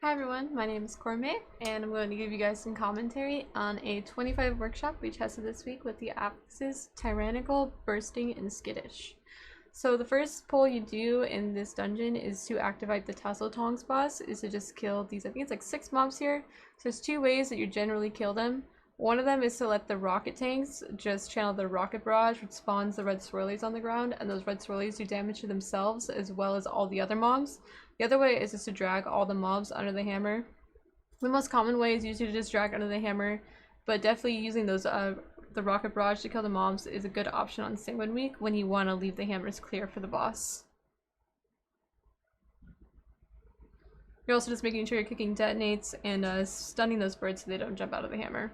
Hi everyone, my name is Corme, and I'm going to give you guys some commentary on a 25 workshop we tested this week with the affixes Tyrannical, Bursting, and Skittish. So the first pull you do in this dungeon is to activate the Tussle Tongs boss, is to just kill these, I think it's like 6 mobs here. So there's 2 ways that you generally kill them. One of them is to let the rocket tanks just channel the rocket barrage, which spawns the red swirlies on the ground, and those red swirlies do damage to themselves as well as all the other mobs. The other way is just to drag all the mobs under the hammer. The most common way is usually to just drag under the hammer, but definitely using those the rocket barrage to kill the mobs is a good option on Sanguine Week when you want to leave the hammers clear for the boss. You're also just making sure you're kicking detonates and stunning those birds so they don't jump out of the hammer.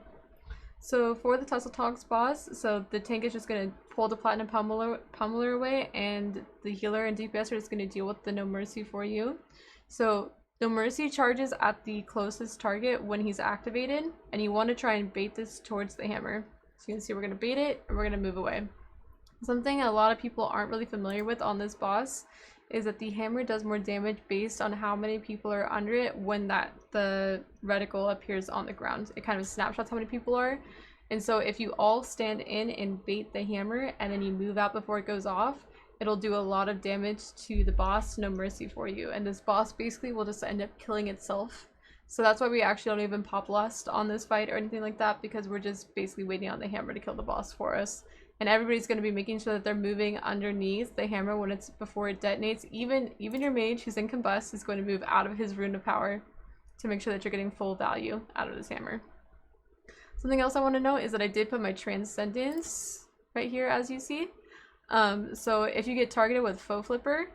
So for the Tussle Tongs boss, so the tank is just going to pull the Platinum Pummeler away, and the healer and DPS are just going to deal with the No Mercy for you. So No Mercy charges at the closest target when he's activated, and you want to try and bait this towards the hammer. So you can see we're going to bait it, and we're going to move away. Something a lot of people aren't really familiar with on this boss is that the hammer does more damage based on how many people are under it when the reticle appears on the ground. It kind of snapshots how many people are. And so if you all stand in and bait the hammer and then you move out before it goes off, it'll do a lot of damage to the boss, No Mercy for you. And this boss basically will just end up killing itself. So that's why we actually don't even pop lust on this fight or anything like that, because we're just basically waiting on the hammer to kill the boss for us. And everybody's going to be making sure that they're moving underneath the hammer when it's before it detonates. Even your mage who's in combust is going to move out of his rune of power to make sure that you're getting full value out of this hammer. Something else I want to note is that I did put my Transcendence right here, as you see. So if you get targeted with Foe Flipper,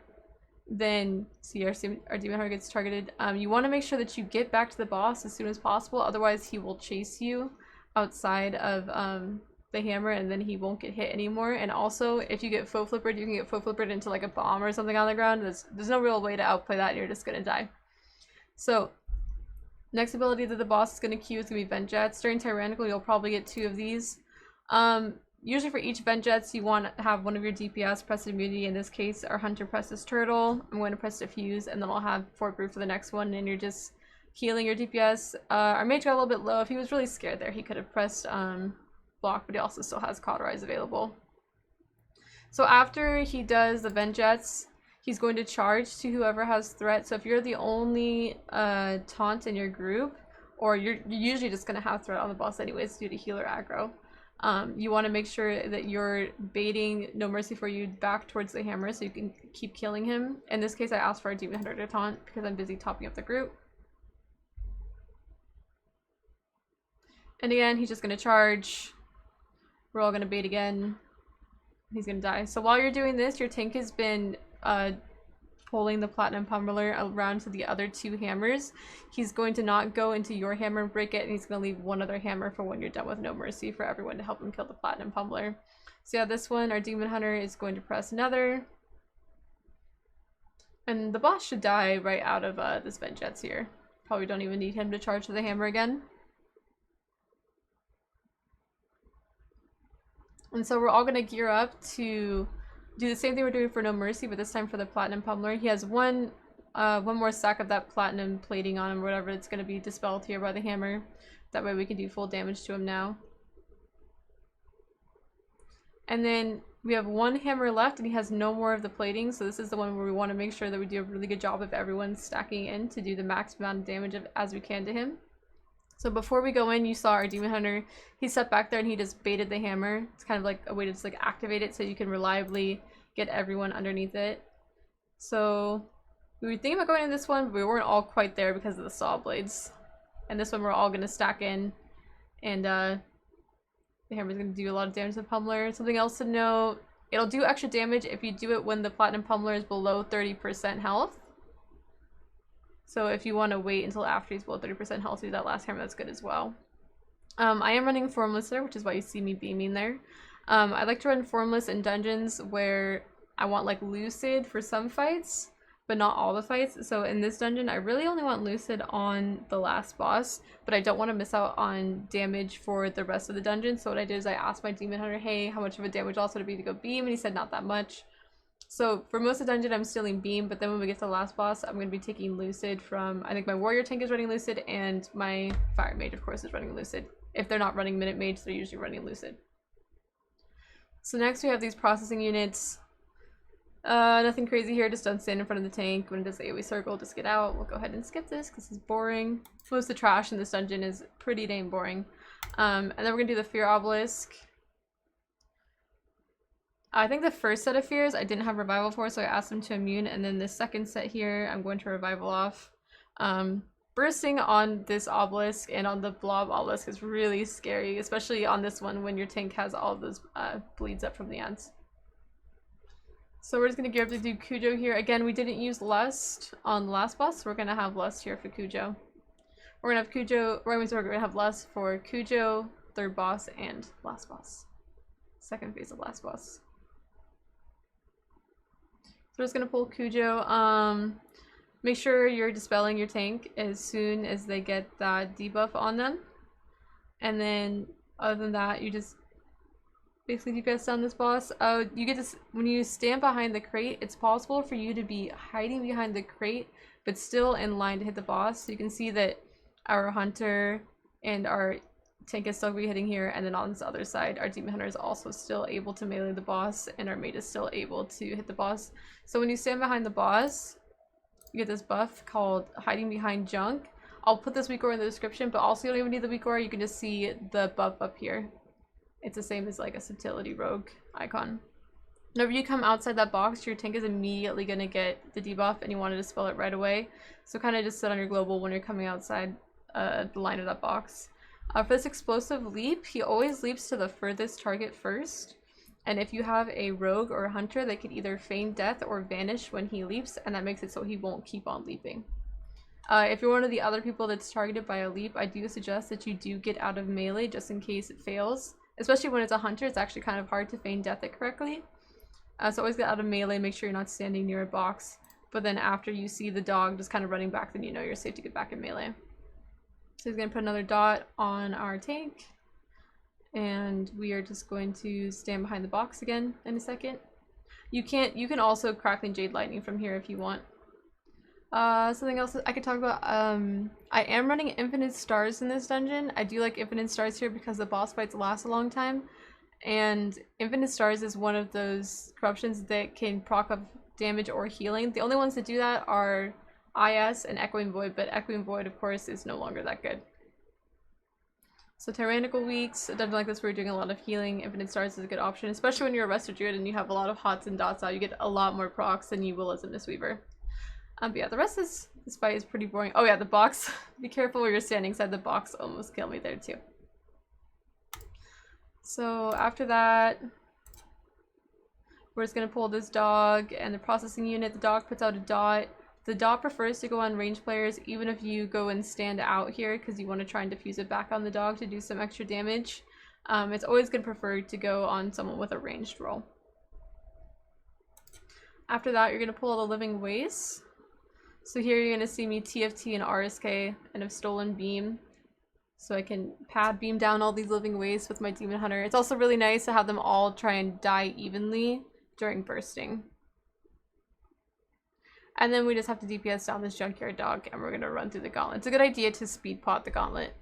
then see our demon hunter gets targeted. You want to make sure that you get back to the boss as soon as possible, otherwise he will chase you outside of the hammer and then he won't get hit anymore. And also, if you get Foe Flippered, you can get Foe Flippered into like a bomb or something on the ground. There's no real way to outplay that, and you're just gonna die. So next ability that the boss is going to queue is going to be Vent Jets. During Tyrannical, you'll probably get 2 of these. Usually for each Vent Jets, you want to have one of your DPS press immunity. In this case, our Hunter presses Turtle. I'm going to press Diffuse, and then I'll have Fort Brew for the next one, and you're just healing your DPS. Our Mage got a little bit low. If he was really scared there, he could have pressed Block, but he also still has Cauterize available. So after he does the Vent Jets, he's going to charge to whoever has threat. So if you're the only taunt in your group, or you're usually just going to have threat on the boss anyways due to healer aggro, you want to make sure that you're baiting No Mercy for you back towards the hammer so you can keep killing him. In this case, I asked for a demon hunter to taunt because I'm busy topping up the group. And again, he's just going to charge. We're all going to bait again. He's going to die. So while you're doing this, your tank has been pulling the Platinum Pummeler around to the other 2 hammers. He's going to not go into your hammer and break it, and he's going to leave one other hammer for when you're done with No Mercy for everyone to help him kill the Platinum Pummeler. So yeah, this one, our Demon Hunter is going to press another. And the boss should die right out of this Vent Jets here. Probably don't even need him to charge to the hammer again. And so we're all going to gear up to do the same thing we're doing for No Mercy, but this time for the Platinum Pummeler. He has one more stack of that platinum plating on him, or whatever. It's going to be dispelled here by the hammer. That way we can do full damage to him now. And then we have 1 hammer left, and he has no more of the plating, so this is the one where we want to make sure that we do a really good job of everyone stacking in to do the max amount of damage as we can to him. So before we go in, you saw our Demon Hunter. He stepped back there and he just baited the hammer. It's kind of like a way to just like activate it so you can reliably get everyone underneath it. So we were thinking about going in this one, but we weren't all quite there because of the saw blades. And this one we're all going to stack in, and the hammer's going to do a lot of damage to the Pummeler. Something else to note, it'll do extra damage if you do it when the Platinum Pummeler is below 30% health. So if you want to wait until after he's below 30% health to do that last hammer, that's good as well. I am running Formless there, which is why you see me beaming there. I like to run Formless in dungeons where I want like Lucid for some fights, but not all the fights. So in this dungeon, I really only want Lucid on the last boss, but I don't want to miss out on damage for the rest of the dungeon. So what I did is I asked my Demon Hunter, hey, how much of a damage loss would it be to go beam? And he said not that much. So for most of the dungeon, I'm stealing Beam, but then when we get to the last boss, I'm going to be taking Lucid from, I think my Warrior tank is running Lucid, and my Fire Mage, of course, is running Lucid. If they're not running Minute Mage, they're usually running Lucid. So next we have these processing units. Nothing crazy here, just don't stand in front of the tank. When it does the AoE circle, just get out. We'll go ahead and skip this because it's boring. Most of the trash in this dungeon is pretty dang boring. And then we're going to do the Fear Obelisk. I think the first set of fears I didn't have revival for, so I asked them to immune, and then the second set here I'm going to revival off. Bursting on this obelisk and on the blob obelisk is really scary, especially on this one when your tank has all those bleeds up from the ants. So we're just going to gear up to do Cujo here. Again, we didn't use Lust on the last boss, so we're going to have Lust here for Cujo. We're going to have Cujo, we're going to have Lust for Cujo, third boss, and last boss. Second phase of last boss. So we're just gonna pull Cujo. Make sure you're dispelling your tank as soon as they get that debuff on them. And then other than that, you just basically DPS down this boss. You get this when you stand behind the crate, it's possible for you to be hiding behind the crate, but still in line to hit the boss. So you can see that our hunter and our tank is still be hitting here, and then on this other side our demon hunter is also still able to melee the boss, and our mage is still able to hit the boss. So when you stand behind the boss, you get this buff called hiding behind junk. I'll put this weak aura in the description, but also you don't even need the weak aura, you can just see the buff up here. It's the same as like a subtlety rogue icon. Whenever you come outside that box, your tank is immediately going to get the debuff, and you want to dispel it right away. So kind of just sit on your global when you're coming outside the line of that box. For this explosive leap, he always leaps to the furthest target first. And if you have a rogue or a hunter, they could either feign death or vanish when he leaps, and that makes it so he won't keep on leaping. If you're one of the other people that's targeted by a leap, I do suggest that you do get out of melee just in case it fails. Especially when it's a hunter, it's actually kind of hard to feign death it correctly. So always get out of melee, make sure you're not standing near a box. But then after you see the dog just kind of running back, then you know you're safe to get back in melee. So he's going to put another dot on our tank, and we are just going to stand behind the box again in a second. You can also crackling Jade Lightning from here if you want. Something else I could talk about, I am running Infinite Stars in this dungeon. I do like Infinite Stars here because the boss fights last a long time, and Infinite Stars is one of those corruptions that can proc up damage or healing. The only ones that do that are IS and Echoing Void, but Echoing Void, of course, is no longer that good. So Tyrannical Weeks, a dungeon like this where you're doing a lot of healing, Infinite Stars is a good option, especially when you're a Resto Druid and you have a lot of hots and dots out. You get a lot more procs than you will as a Mistweaver. But yeah, the rest of this fight is pretty boring. Oh yeah, the box. Be careful where you're standing inside the box. Almost killed me there too. So after that, we're just going to pull this dog and the processing unit. The dog puts out a dot. The dot prefers to go on range players, even if you go and stand out here because you want to try and diffuse it back on the dog to do some extra damage. It's always going to prefer to go on someone with a ranged roll. After that, you're going to pull the Living Waste. So here you're going to see me TFT and RSK and have stolen Beam. So I can pad beam down all these Living Wastes with my Demon Hunter. It's also really nice to have them all try and die evenly during bursting. And then we just have to DPS down this Junkyard Dog, and we're going to run through the Gauntlet. It's a good idea to speed pot the Gauntlet,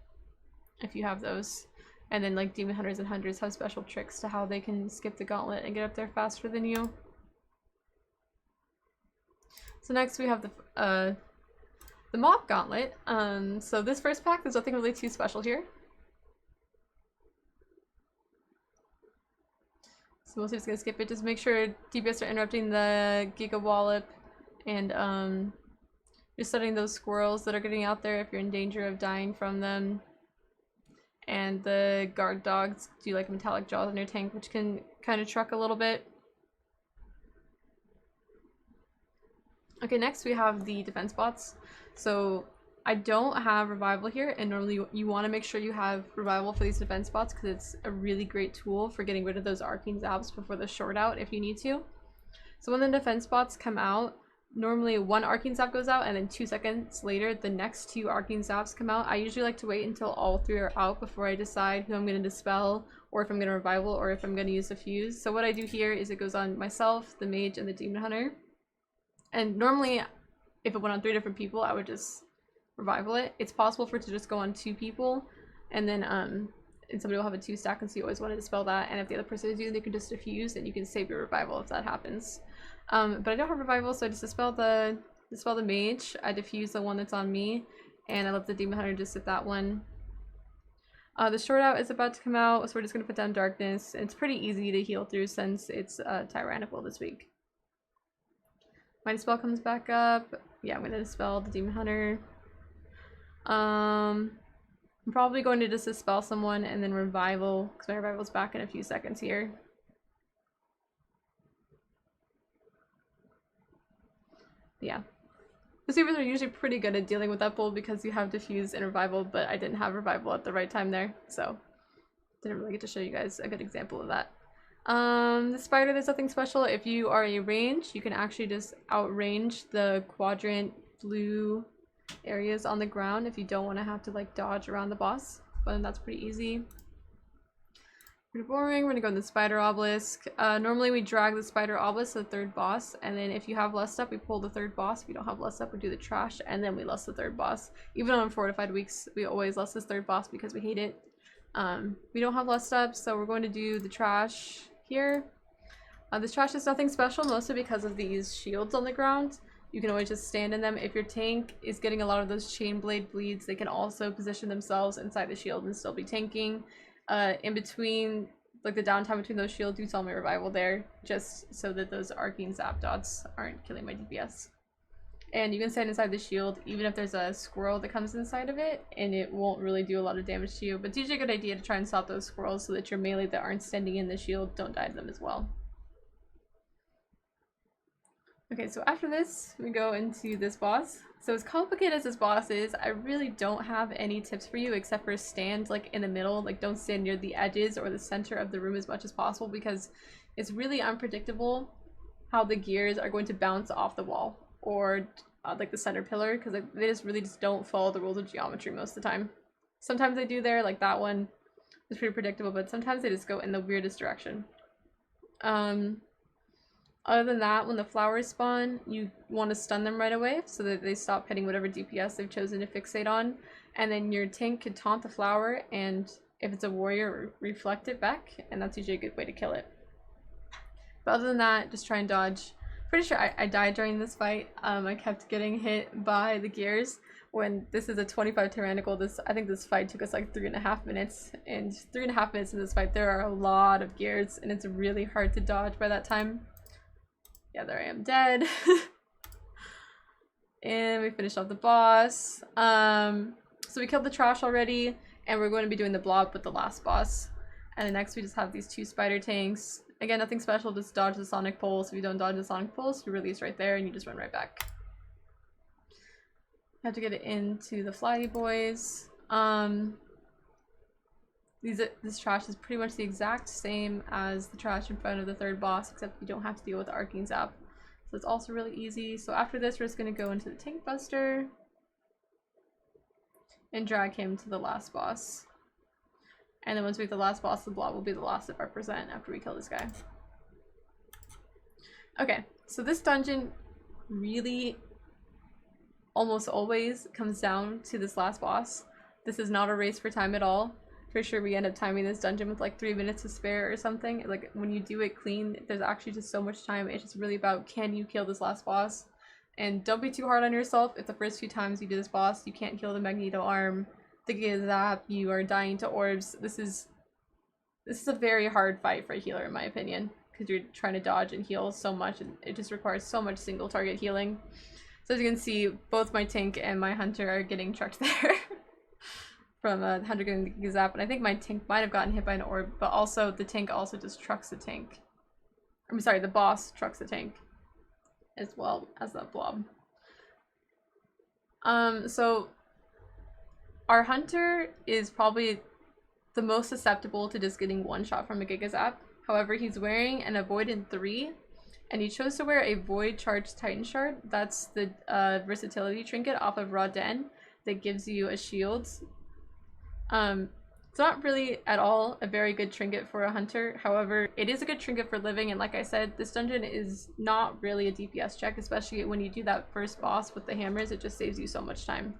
if you have those. And then like Demon Hunters and Hunters have special tricks to how they can skip the Gauntlet and get up there faster than you. So next we have the Mob Gauntlet. So this first pack, there's nothing really too special here. So mostly just going to skip it. Just make sure DPS are interrupting the Giga Wallop. And just setting those squirrels that are getting out there if you're in danger of dying from them. And the guard dogs do like metallic jaws on your tank, which can kind of truck a little bit. Okay, next we have the defense bots. So I don't have revival here, and normally you want to make sure you have revival for these defense bots because it's a really great tool for getting rid of those arcane zaps before the short out if you need to. So when the defense bots come out, normally one arcane zap goes out and then 2 seconds later the next 2 arcane zaps come out. I usually like to wait until all 3 are out before I decide who I'm going to dispel, or if I'm going to revival, or if I'm going to use a fuse. So what I do here is it goes on myself, the mage, and the demon hunter. And normally if it went on 3 different people I would just revival it. It's possible for it to just go on 2 people, and then and somebody will have a 2 stack, and so you always want to dispel that, and if the other person is you, they can just diffuse and you can save your revival if that happens. But I don't have revival, so I just dispel the mage, I diffuse the one that's on me, and I let the demon hunter just sit that one. The short out is about to come out, so we're just going to put down darkness. It's pretty easy to heal through since it's tyrannical this week. My dispel comes back up. Yeah, I'm going to dispel the demon hunter. I'm probably going to just dispel someone and then revival, because my revival's back in a few seconds here. Yeah. Mistweavers are usually pretty good at dealing with that bull because you have diffuse and revival, but I didn't have revival at the right time there, so didn't really get to show you guys a good example of that. The spider, there's nothing special. If you are a range, you can actually just outrange the quadrant blue areas on the ground if you don't want to have to like dodge around the boss, but that's pretty easy. Pretty boring. We're gonna go in the spider obelisk. Normally we drag the spider obelisk to the 3rd boss, and then if you have lust up, we pull the 3rd boss. If you don't have lust up, we do the trash, and then we lust the 3rd boss. Even on fortified weeks, we always lust this 3rd boss because we hate it. We don't have lust up, so we're going to do the trash here. This trash is nothing special, mostly because of these shields on the ground. You can always just stand in them. If your tank is getting a lot of those chain blade bleeds, they can also position themselves inside the shield and still be tanking. In between, like the downtime between those shields, you saw my revival there, just so that those arcane zap dots aren't killing my DPS. And you can stand inside the shield even if there's a squirrel that comes inside of it, and it won't really do a lot of damage to you, but it's usually a good idea to try and stop those squirrels so that your melee that aren't standing in the shield don't die to them as well. Okay, so after this, we go into this boss. So as complicated as this boss is, I really don't have any tips for you except for stand like in the middle. Like don't stand near the edges or the center of the room as much as possible, because it's really unpredictable how the gears are going to bounce off the wall or like the center pillar, because like, they just really don't follow the rules of geometry most of the time. Sometimes they do there, like that one is pretty predictable, but sometimes they just go in the weirdest direction. Other than that, when the flowers spawn, you want to stun them right away so that they stop hitting whatever DPS they've chosen to fixate on. And then your tank could taunt the flower, and if it's a warrior, reflect it back, and that's usually a good way to kill it. But other than that, just try and dodge. Pretty sure I died during this fight. I kept getting hit by the gears. When this is a 25 tyrannical, I think this fight took us like 3.5 minutes. And 3.5 minutes in this fight, there are a lot of gears, and it's really hard to dodge by that time. Yeah, there I am dead. And we finished off the boss. So we killed the trash already, and we're going to be doing the blob with the last boss. And then next we just have these 2 spider tanks. Again, nothing special, just dodge the sonic pulse. If you don't dodge the sonic pulse, you release right there and you just run right back. You have to get it into the flyy boys. This trash is pretty much the exact same as the trash in front of the 3rd boss, except you don't have to deal with the arcane zap. So it's also really easy. So after this, we're just going to go into the tank buster and drag him to the last boss. And then once we have the last boss, the blob will be the last of our percent after we kill this guy. Okay, so this dungeon really almost always comes down to this last boss. This is not a race for time at all. For sure we end up timing this dungeon with like 3 minutes to spare or something. Like when you do it clean, there's actually just so much time. It's just really about, can you kill this last boss? And don't be too hard on yourself. If the first few times you do this boss, you can't kill the Magneto arm, the Gazap, you are dying to orbs. This is a very hard fight for a healer in my opinion, because you're trying to dodge and heal so much, and it just requires so much single target healing. So as you can see, both my tank and my hunter are getting trucked there. From the hunter getting the Gazap, and I think my tank might have gotten hit by an orb, but also the tank also just trucks the tank. I'm sorry, the boss trucks the tank as well as that blob. So our hunter is probably the most susceptible to just getting one shot from a Giga Zap. However, he's wearing an Avoidant 3, and you chose to wear a Void Charged Titan Shard. That's the versatility trinket off of Raw Den that gives you a shield. It's not really at all a very good trinket for a hunter. However, it is a good trinket for living, and like I said, this dungeon is not really a DPS check, especially when you do that first boss with the hammers. It just saves you so much time.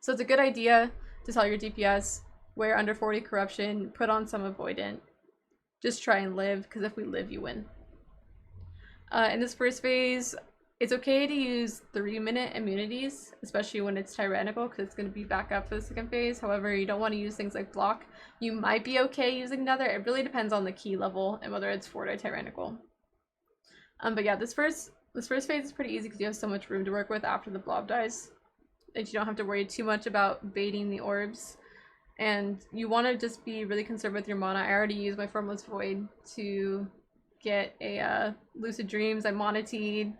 So it's a good idea to tell your DPS, wear under 40 corruption, put on some avoidant. Just try and live, because if we live, you win. In this first phase, it's okay to use 3-minute immunities, especially when it's tyrannical, because it's going to be back up for the second phase. However, you don't want to use things like block. You might be okay using nether. It really depends on the key level and whether it's fort or tyrannical. But yeah, this first phase is pretty easy because you have so much room to work with after the blob dies. And you don't have to worry too much about baiting the orbs. And you want to just be really conservative with your mana. I already used my Formless Void to get a Lucid Dreams. I Mana-T'd.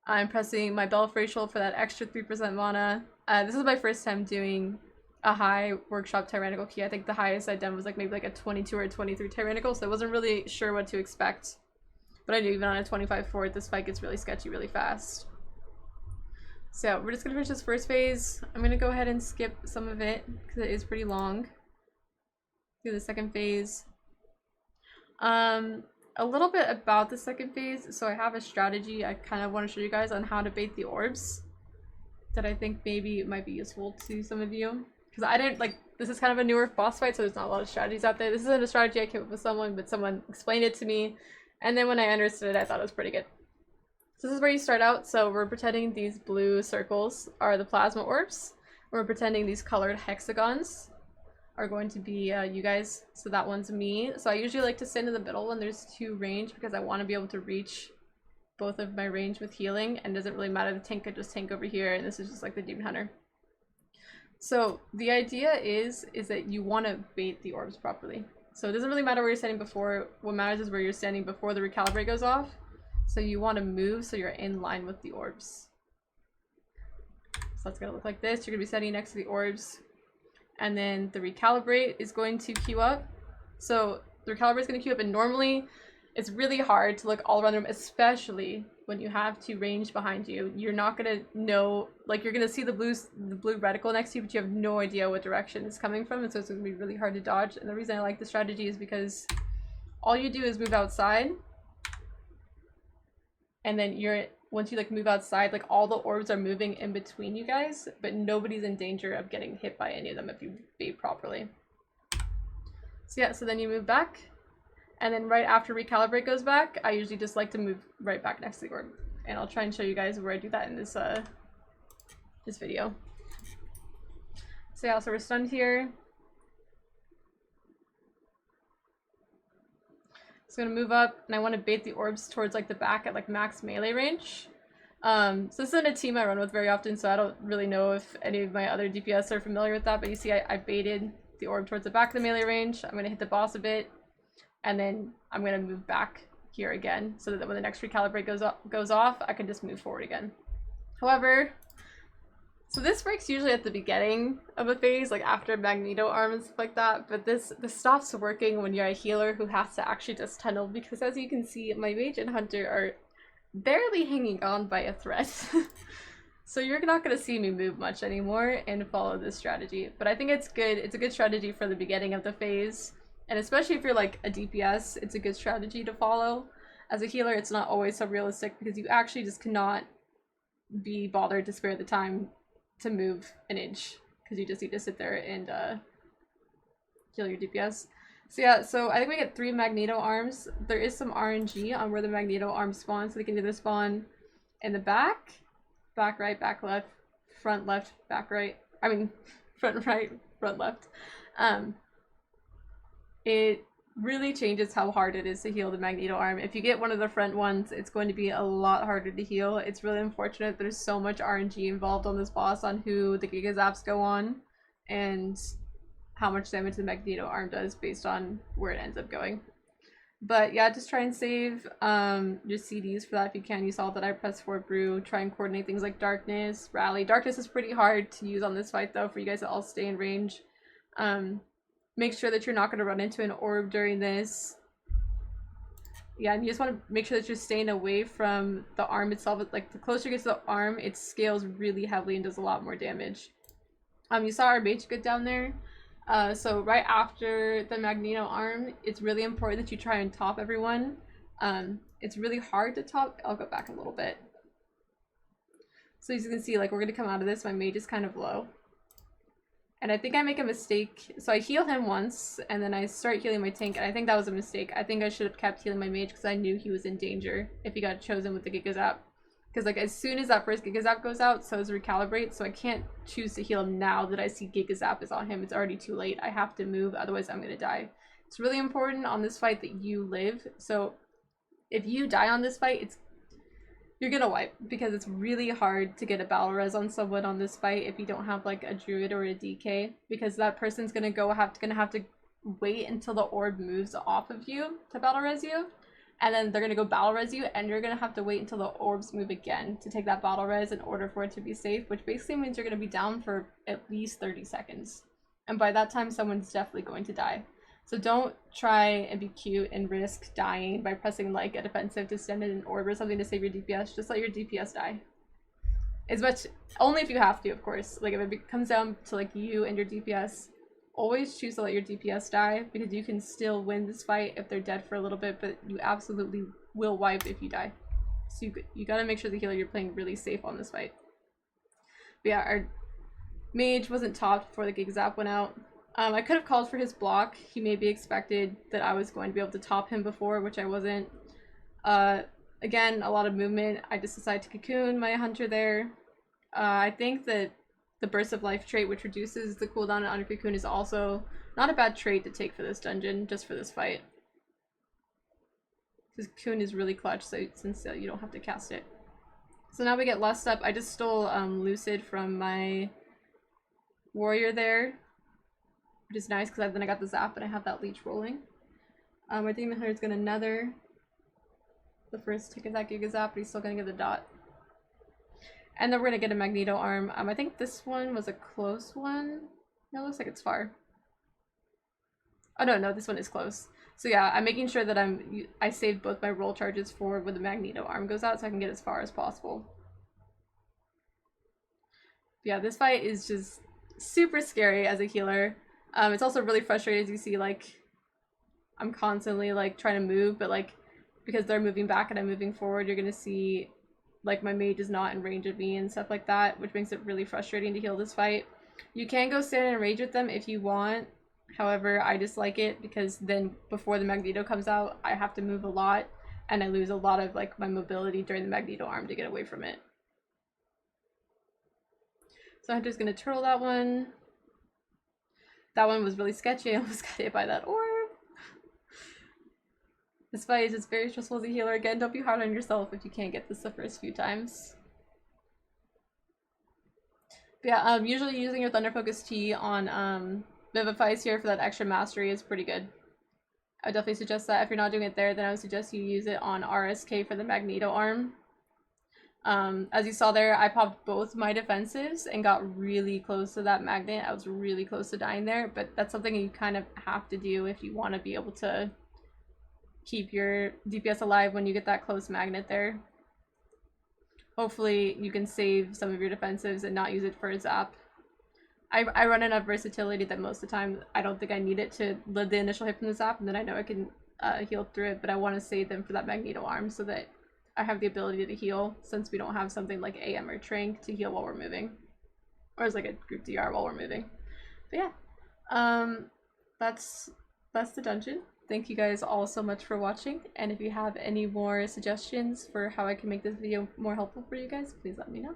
I'm pressing my Belfracial for that extra 3% mana. This is my first time doing a high workshop tyrannical key. I think the highest I'd done was like maybe like a 22 or 23 tyrannical, so I wasn't really sure what to expect. But I knew even on a 25 fort, this fight gets really sketchy really fast. So we're just gonna finish this first phase. I'm gonna go ahead and skip some of it because it is pretty long. Do the second phase. A little bit about the second phase. So I have a strategy I kind of want to show you guys on how to bait the orbs that I think maybe might be useful to some of you. Because I didn't like, this is kind of a newer boss fight, so there's not a lot of strategies out there. This isn't a strategy I came up with someone, but someone explained it to me. And then when I understood it, I thought it was pretty good. So this is where you start out. So we're pretending these blue circles are the plasma orbs. We're pretending these colored hexagons are going to be you guys. So that one's me. So I usually like to sit in the middle when there's 2 range because I want to be able to reach both of my range with healing, and it doesn't really matter. The tank could just tank over here, and this is just like the Demon Hunter. So the idea is that you want to bait the orbs properly. So it doesn't really matter where you're standing before. What matters is where you're standing before the recalibrate goes off. So you want to move so you're in line with the orbs. So that's going to look like this. You're going to be standing next to the orbs. And then the recalibrate is going to queue up. So the recalibrate is going to queue up, and normally it's really hard to look all around the room, especially when you have 2 range behind you. You're not going to know, like you're going to see the blue reticle next to you, but you have no idea what direction it's coming from, and so it's going to be really hard to dodge. And the reason I like this strategy is because all you do is move outside, and then once you like move outside, like all the orbs are moving in between you guys, but nobody's in danger of getting hit by any of them if you bait properly. So yeah, so then you move back, and then right after recalibrate goes back, I usually just like to move right back next to the orb. And I'll try and show you guys where I do that in this this video. So yeah, so we're stunned here. So I'm gonna move up, and I want to bait the orbs towards like the back at like max melee range. So this isn't a team I run with very often, so I don't really know if any of my other DPS are familiar with that, but you see I baited the orb towards the back of the melee range. I'm gonna hit the boss a bit, and then I'm gonna move back here again, so that when the next recalibrate goes off, I can just move forward again. However, so this breaks usually at the beginning of a phase, like after Magneto arm and stuff like that, but this stops working when you're a healer who has to actually just tunnel, because as you can see, my mage and hunter are barely hanging on by a thread. So you're not going to see me move much anymore and follow this strategy, but I think it's good. It's a good strategy for the beginning of the phase, and especially if you're like a DPS, it's a good strategy to follow. As a healer, it's not always so realistic because you actually just cannot be bothered to spare the time to move an inch, because you just need to sit there and heal your DPS. So yeah, so I think we get 3 Magneto arms. There is some RNG on where the Magneto arms spawn, so they can either spawn in the back right, back left, front left, back right. I mean, front right, front left. It really changes how hard it is to heal the Magneto arm. If you get one of the front ones, it's going to be a lot harder to heal. It's really unfortunate. There's so much RNG involved on this boss on who the Giga Zaps go on and how much damage the Magneto arm does based on where it ends up going. But yeah, just try and save your CDs for that if you can. You saw that I pressed forward brew. Try and coordinate things like darkness, rally. Darkness is pretty hard to use on this fight though, for you guys to all stay in range. Make sure that you're not going to run into an orb during this. Yeah, and you just want to make sure that you're staying away from the arm itself. Like, the closer you get to the arm, it scales really heavily and does a lot more damage. You saw our mage get down there. So right after the Magneto arm, it's really important that you try and top everyone. It's really hard to top. I'll go back a little bit. So as you can see, like, we're gonna come out of this. My mage is kind of low. And I think I make a mistake. So I heal him once, and then I start healing my tank, and I think that was a mistake. I think I should have kept healing my mage because I knew he was in danger if he got chosen with the Giga Zap. Because, like, as soon as that first Giga Zap goes out, so does Recalibrate, so I can't choose to heal him now that I see Giga Zap is on him. It's already too late. I have to move, otherwise I'm gonna die. It's really important on this fight that you live. So if you die on this fight, you're gonna wipe, because it's really hard to get a battle res on someone on this fight if you don't have like a druid or a DK, because that person's gonna have to wait until the orb moves off of you to battle res you, and then they're gonna go battle res you, and you're gonna have to wait until the orbs move again to take that battle res in order for it to be safe, which basically means you're gonna be down for at least 30 seconds. And by that time, someone's definitely going to die. So don't try and be cute and risk dying by pressing like a defensive to send in an orb or something to save your DPS. Just let your DPS die. Only if you have to, of course. Like, if it comes down to like you and your DPS, always choose to let your DPS die, because you can still win this fight if they're dead for a little bit, but you absolutely will wipe if you die. So you gotta make sure the healer you're playing really safe on this fight. But yeah, our mage wasn't topped before the Giga Zap went out. I could have called for his block. He maybe expected that I was going to be able to top him before, which I wasn't. Again, a lot of movement. I just decided to cocoon my hunter there. I think that the Burst of Life trait, which reduces the cooldown on your cocoon, is also not a bad trait to take for this dungeon, just for this fight. Because cocoon is really clutch, so since you don't have to cast it. So now we get Lust up. I just stole Lucid from my warrior there, which is nice because then I got the zap and I have that leech rolling. My Demon Hunter is gonna nether the first tick of that Giga Zap, but he's still gonna get the dot. And then we're gonna get a Magneto arm. I think this one was a close one. No, it looks like it's far. Oh no, this one is close. So yeah, I'm making sure that I saved both my roll charges for when the Magneto arm goes out so I can get as far as possible. But yeah, this fight is just super scary as a healer. It's also really frustrating, as you see, like, I'm constantly, like, trying to move, but, like, because they're moving back and I'm moving forward, you're gonna see, like, my mage is not in range of me and stuff like that, which makes it really frustrating to heal this fight. You can go stand in range with them if you want. However, I dislike it because then before the Magneto comes out, I have to move a lot, and I lose a lot of, like, my mobility during the Magneto arm to get away from it. So Hunter's gonna turtle that one. That one was really sketchy. I almost got hit by that orb. This fight is just very stressful as a healer. Again, don't be hard on yourself if you can't get this the first few times. But yeah, usually using your Thunder Focus T on Vivifies here for that extra mastery is pretty good. I would definitely suggest that. If you're not doing it there, then I would suggest you use it on RSK for the Magneto arm. As you saw there, I popped both my defensives and got really close to that magnet. I was really close to dying there, but that's something you kind of have to do if you want to be able to keep your DPS alive when you get that close magnet there. Hopefully you can save some of your defensives and not use it for a zap. I run enough versatility that most of the time I don't think I need it to live the initial hit from the zap, and then I know I can heal through it, but I want to save them for that Magneto arm so that I have the ability to heal, since we don't have something like AM or Trank to heal while we're moving. Or as like a group DR while we're moving. But yeah, that's the dungeon. Thank you guys all so much for watching, and if you have any more suggestions for how I can make this video more helpful for you guys, please let me know.